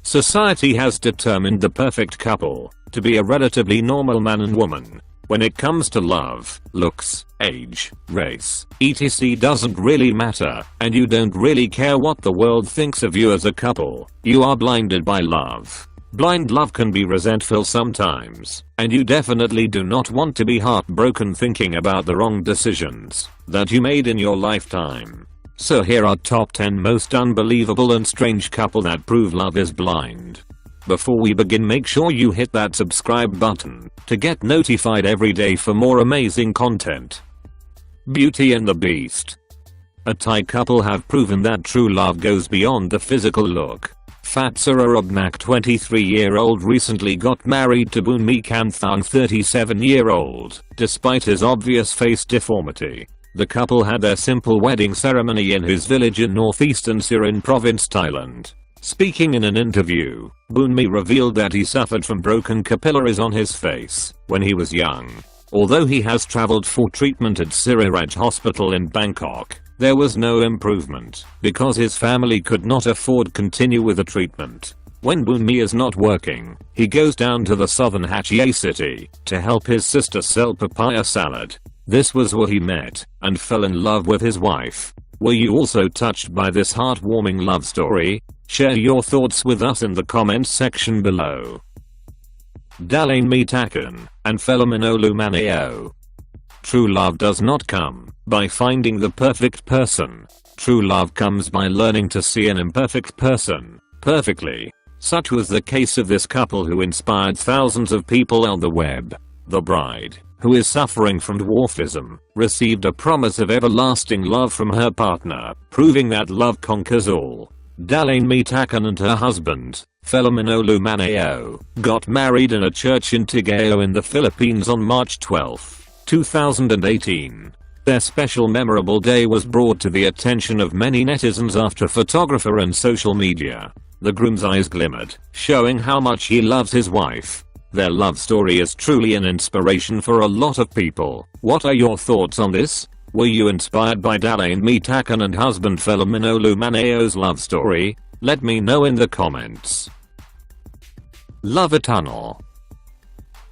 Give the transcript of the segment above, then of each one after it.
Society has determined the perfect couple to be a relatively normal man and woman. When it comes to love, looks, age, race, etc. doesn't really matter, and you don't really care what the world thinks of you as a couple. You are blinded by love. Blind love can be resentful sometimes, and you definitely do not want to be heartbroken thinking about the wrong decisions that you made in your lifetime. So here are top 10 most unbelievable and strange couple that prove love is blind. Before we begin, make sure you hit that subscribe button to get notified every day for more amazing content. Beauty and the Beast. A Thai couple have proven that true love goes beyond the physical look. Fatsa Arabnak, 23-year-old, recently got married to Boonmi Kamthang, 37-year-old, despite his obvious face deformity. The couple had their simple wedding ceremony in his village in northeastern Surin province, Thailand. Speaking in an interview, Boonmi revealed that he suffered from broken capillaries on his face when he was young. Although he has traveled for treatment at Siriraj Hospital in Bangkok, there was no improvement because his family could not afford continue with the treatment. When Boonmi is not working, he goes down to the southern Hatyai city to help his sister sell papaya salad. This was where he met and fell in love with his wife. Were you also touched by this heartwarming love story? Share your thoughts with us in the comments section below. Dalain Mitakan and Philomena Maneo. True love does not come by finding the perfect person. True love comes by learning to see an imperfect person perfectly. Such was the case of this couple who inspired thousands of people on the web. The bride, who is suffering from dwarfism, received a promise of everlasting love from her partner, proving that love conquers all. Dalain Mitakan and her husband, Philomena Maneo, got married in a church in Tagaytay in the Philippines on March 12, 2018. Their special memorable day was brought to the attention of many netizens after photographer and social media. The groom's eyes glimmered, showing how much he loves his wife. Their love story is truly an inspiration for a lot of people. What are your thoughts on this? Were you inspired by Dalain Mitakan and husband Philomena Maneo's love story? Let me know in the comments. Love Tunnel.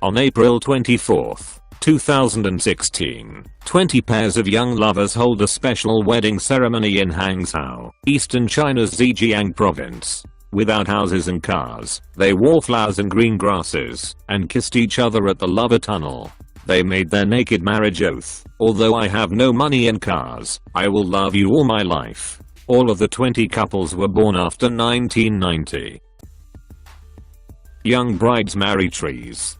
On April 24, 2016, 20 pairs of young lovers hold a special wedding ceremony in Hangzhou, eastern China's Zhejiang province. Without houses and cars, they wore flowers and green grasses and kissed each other at the Love Tunnel. They made their naked marriage oath. Although I have no money and cars, I will love you all my life. All of the 20 couples were born after 1990. Young brides marry trees.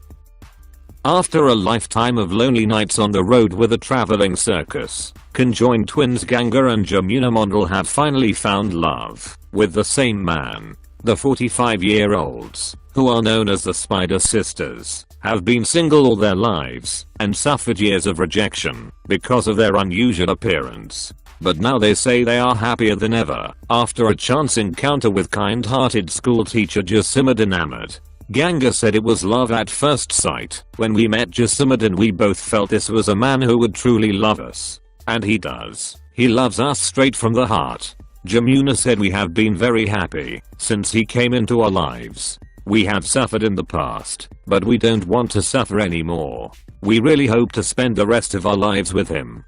After a lifetime of lonely nights on the road with a traveling circus, conjoined twins Ganga and Jamuna Mondal have finally found love with the same man. The 45-year-olds, who are known as the Spider Sisters, have been single all their lives and suffered years of rejection because of their unusual appearance. But now they say they are happier than ever after a chance encounter with kind-hearted school teacher Jasimuddin Ahmed. Ganga said it was love at first sight. When we met Jasimuddin, we both felt this was a man who would truly love us. And he does. He loves us straight from the heart. Jamuna said we have been very happy since he came into our lives. We have suffered in the past, but we don't want to suffer anymore. We really hope to spend the rest of our lives with him.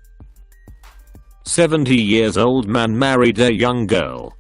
70 years old man married a young girl.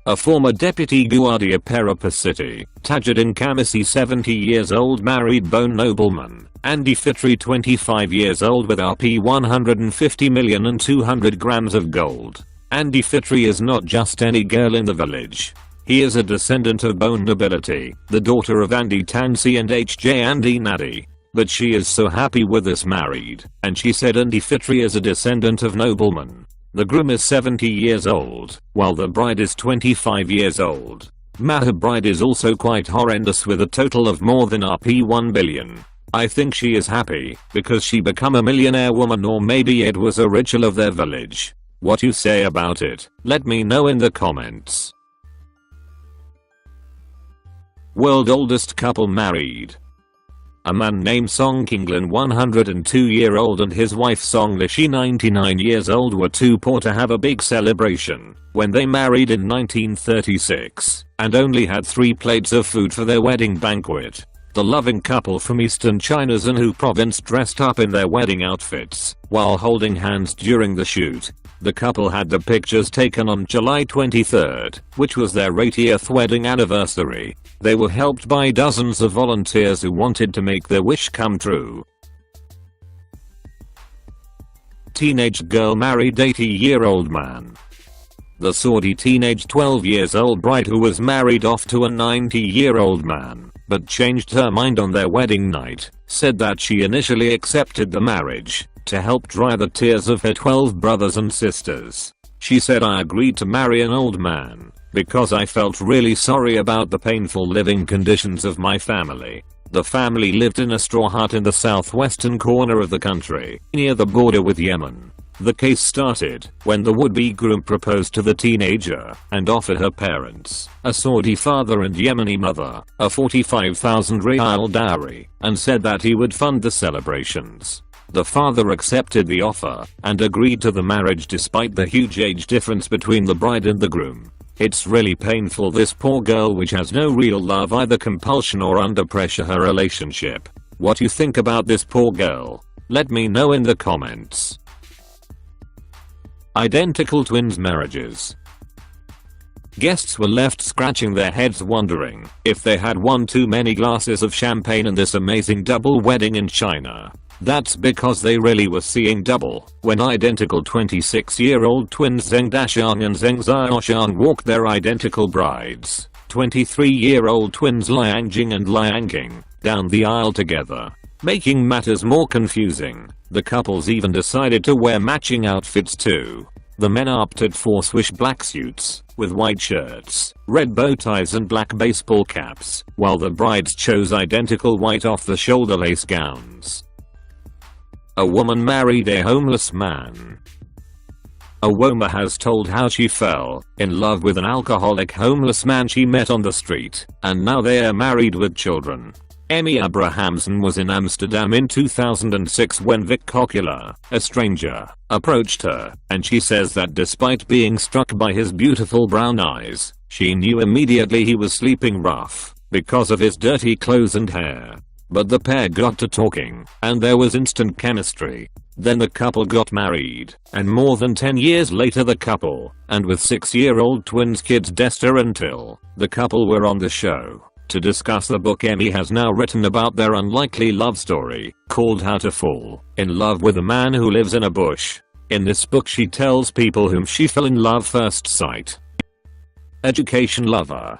A former deputy Guardia Perapa City, Tajuddin Kamisi, 70 years old, married Bone nobleman Andy Fitri, 25 years old, with Rp 150 million and 200 grams of gold. Andy Fitri is not just any girl in the village. He is a descendant of Bone nobility, the daughter of Andy Tansi and HJ Andy Nadi. But she is so happy with this married, and she said Andy Fitri is a descendant of noblemen. The groom is 70 years old, while the bride is 25 years old. Maher bride is also quite horrendous with a total of more than Rp 1 billion. I think she is happy because she become a millionaire woman, or maybe it was a ritual of their village. What you say about it? Let me know in the comments. World oldest couple married. A man named Song Kinglin, 102-year-old, and his wife Song Lishi, 99 years old, were too poor to have a big celebration when they married in 1936 and only had 3 plates of food for their wedding banquet. The loving couple from eastern China's Anhui province dressed up in their wedding outfits while holding hands during the shoot. The couple had the pictures taken on July 23rd, which was their 80th wedding anniversary. They were helped by dozens of volunteers who wanted to make their wish come true. Teenage girl married 80-year-old man. The Saudi teenage 12 years old bride who was married off to a 90-year-old man, but changed her mind on their wedding night, said that she initially accepted the marriage to help dry the tears of her 12 brothers and sisters. She said, "I agreed to marry an old man because I felt really sorry about the painful living conditions of my family." The family lived in a straw hut in the southwestern corner of the country, near the border with Yemen. The case started when the would-be groom proposed to the teenager and offered her parents, a Saudi father and Yemeni mother, a 45,000 rial dowry, and said that he would fund the celebrations. The father accepted the offer and agreed to the marriage despite the huge age difference between the bride and the groom. It's really painful, this poor girl, which has no real love, either compulsion or under pressure, her relationship. What you think about this poor girl? Let me know in the comments. Identical twins marriages. Guests were left scratching their heads wondering if they had one too many glasses of champagne in this amazing double wedding in China. That's because they really were seeing double when identical 26-year-old twins Zheng Daxiang and Zheng Xiaoxiang walked their identical brides, 23-year-old twins Liang Jing and Liang Qing, down the aisle together. Making matters more confusing, the couples even decided to wear matching outfits too. The men opted for swish black suits with white shirts, red bow ties and black baseball caps, while the brides chose identical white off-the-shoulder lace gowns. A woman married a homeless man. A woman has told how she fell in love with an alcoholic homeless man she met on the street, and now they are married with children. Emmy Abrahamson was in Amsterdam in 2006 when Vic Kokula, a stranger, approached her, and she says that despite being struck by his beautiful brown eyes, she knew immediately he was sleeping rough because of his dirty clothes and hair. But the pair got to talking, and there was instant chemistry. Then the couple got married, and more than 10 years later the couple, and with 6-year-old twins kids Desta and Till, the couple were on the show to discuss the book Emmy has now written about their unlikely love story, called How to Fall in Love with a Man Who Lives in a Bush. In this book she tells people whom she fell in love first sight. Education lover.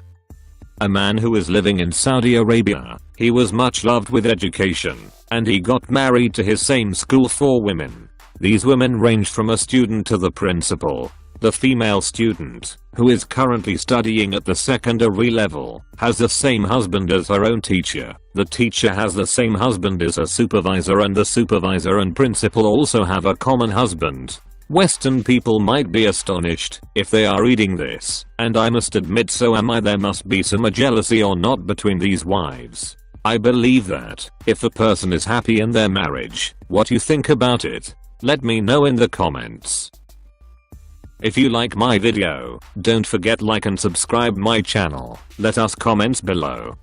A man who was living in Saudi Arabia. He was much loved with education, and he got married to his same school 4 women. These women ranged from a student to the principal. The female student, who is currently studying at the secondary level, has the same husband as her own teacher. The teacher has the same husband as her supervisor, and the supervisor and principal also have a common husband. Western people might be astonished if they are reading this, and I must admit so am I. There must be some jealousy or not between these wives. I believe that if a person is happy in their marriage, what you think about it? Let me know in the comments. If you like my video, don't forget like and subscribe my channel. Let us comments below.